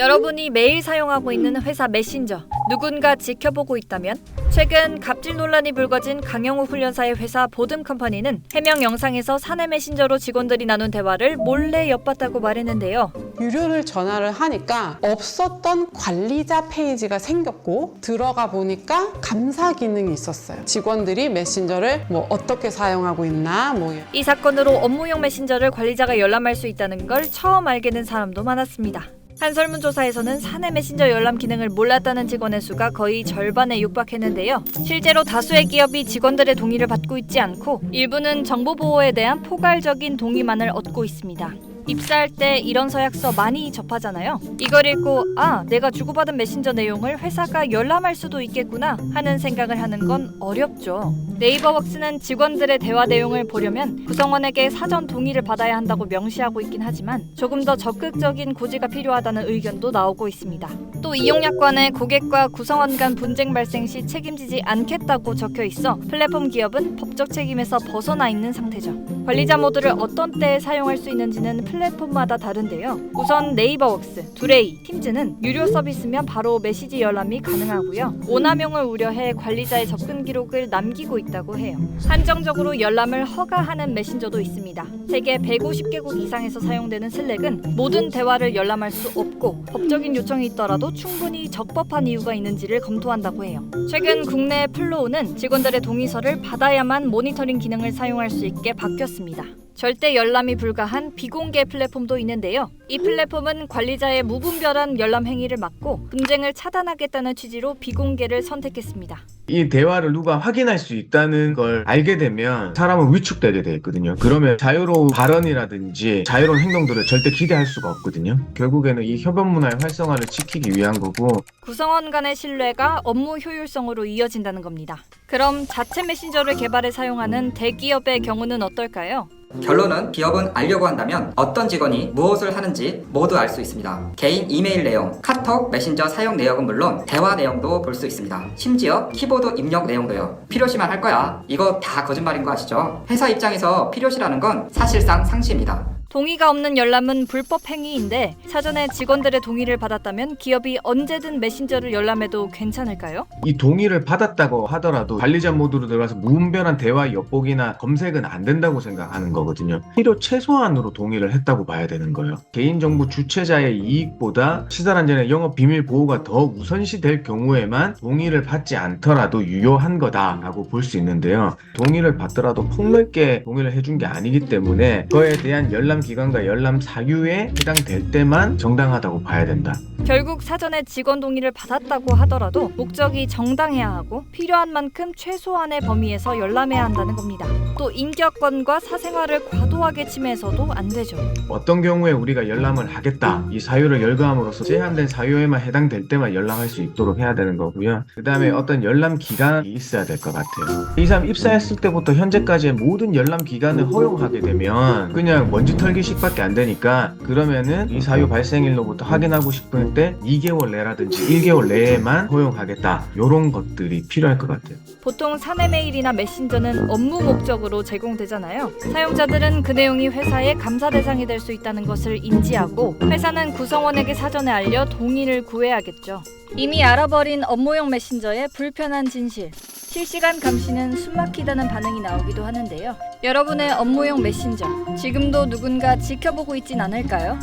여러분이 매일 사용하고 있는 회사 메신저, 누군가 지켜보고 있다면? 최근 갑질 논란이 불거진 강영욱 훈련사의 회사 보듬컴퍼니는 해명 영상에서 사내 메신저로 직원들이 나눈 대화를 몰래 엿봤다고 말했는데요. 유료를 전화를 하니까 없었던 관리자 페이지가 생겼고 들어가 보니까 감사 기능이 있었어요. 직원들이 메신저를 어떻게 사용하고 있나 이 사건으로 업무용 메신저를 관리자가 열람할 수 있다는 걸 처음 알게 된 사람도 많았습니다. 한 설문조사에서는 사내 메신저 열람 기능을 몰랐다는 직원의 수가 거의 절반에 육박했는데요. 실제로 다수의 기업이 직원들의 동의를 받고 있지 않고 일부는 정보 보호에 대한 포괄적인 동의만을 얻고 있습니다. 입사할 때 이런 서약서 많이 접하잖아요. 이걸 읽고 내가 주고받은 메신저 내용을 회사가 열람할 수도 있겠구나 하는 생각을 하는 건 어렵죠. 네이버웍스는 직원들의 대화 내용을 보려면 구성원에게 사전 동의를 받아야 한다고 명시하고 있긴 하지만 조금 더 적극적인 고지가 필요하다는 의견도 나오고 있습니다. 또 이용약관에 고객과 구성원 간 분쟁 발생 시 책임지지 않겠다고 적혀 있어 플랫폼 기업은 법적 책임에서 벗어나 있는 상태죠. 관리자 모드를 어떤 때에 사용할 수 있는지는 플랫폼마다 다른데요. 우선 네이버웍스, 두레이, 팀즈는 유료 서비스면 바로 메시지 열람이 가능하고요. 오남용을 우려해 관리자의 접근 기록을 남기고 있다고 해요. 한정적으로 열람을 허가하는 메신저도 있습니다. 세계 150개국 이상에서 사용되는 슬랙은 모든 대화를 열람할 수 없고 법적인 요청이 있더라도 충분히 적법한 이유가 있는지를 검토한다고 해요. 최근 국내 플로우는 직원들의 동의서를 받아야만 모니터링 기능을 사용할 수 있게 바뀌었습니다. 절대 열람이 불가한 비공개 플랫폼도 있는데요. 이 플랫폼은 관리자의 무분별한 열람 행위를 막고 분쟁을 차단하겠다는 취지로 비공개를 선택했습니다. 이 대화를 누가 확인할 수 있다는 걸 알게 되면 사람은 위축되게 돼 있거든요. 그러면 자유로운 발언이라든지 자유로운 행동들을 절대 기대할 수가 없거든요. 결국에는 이 협업 문화의 활성화를 지키기 위한 거고, 구성원 간의 신뢰가 업무 효율성으로 이어진다는 겁니다. 그럼 자체 메신저를 개발해 사용하는 대기업의 경우는 어떨까요? 결론은 기업은 알려고 한다면 어떤 직원이 무엇을 하는지 모두 알 수 있습니다. 개인 이메일 내용, 카톡, 메신저 사용 내역은 물론 대화 내용도 볼 수 있습니다. 심지어 키보드 입력 내용도요. 필요시만 할 거야. 이거 다 거짓말인 거 아시죠? 회사 입장에서 필요시라는 건 사실상 상시입니다. 동의가 없는 열람은 불법 행위인데 사전에 직원들의 동의를 받았다면 기업이 언제든 메신저를 열람해도 괜찮을까요? 이 동의를 받았다고 하더라도 관리자 모드로 들어가서 무분별한 대화 엿보기나 검색은 안 된다고 생각하는 거거든요. 필요 최소한으로 동의를 했다고 봐야 되는 거예요. 개인정보 주체자의 이익보다 시설 안전의 영업 비밀 보호가 더 우선시 될 경우에만 동의를 받지 않더라도 유효한 거다라고 볼 수 있는데요. 동의를 받더라도 폭넓게 동의를 해준 게 아니기 때문에 그거에 대한 열람 기간과 열람 사유에 해당될 때만 정당하다고 봐야 된다. 결국 사전에 직원 동의를 받았다고 하더라도 목적이 정당해야 하고 필요한 만큼 최소한의 범위에서 열람해야 한다는 겁니다. 또 인격권과 사생활을 과도하게 침해해서도 안 되죠. 어떤 경우에 우리가 열람을 하겠다, 이 사유를 열거함으로써 제한된 사유에만 해당될 때만 열람할 수 있도록 해야 되는 거고요. 그 다음에 어떤 열람 기간이 있어야 될 것 같아요. 이 사람 입사했을 때부터 현재까지의 모든 열람 기간을 허용하게 되면 그냥 먼지 털기식밖에 안 되니까, 그러면은 이 사유 발생일로부터 확인하고 싶을 때 2개월 내라든지 1개월 내에만 허용하겠다, 이런 것들이 필요할 것 같아요. 보통 사내 메일이나 메신저는 업무 목적으로 제공되잖아요. 사용자들은 그 내용이 회사의 감사 대상이 될 수 있다는 것을 인지하고 회사는 구성원에게 사전에 알려 동의를 구해야겠죠. 이미 알아버린 업무용 메신저의 불편한 진실. 실시간 감시는 숨막히다는 반응이 나오기도 하는데요. 여러분의 업무용 메신저, 지금도 누군가 지켜보고 있진 않을까요?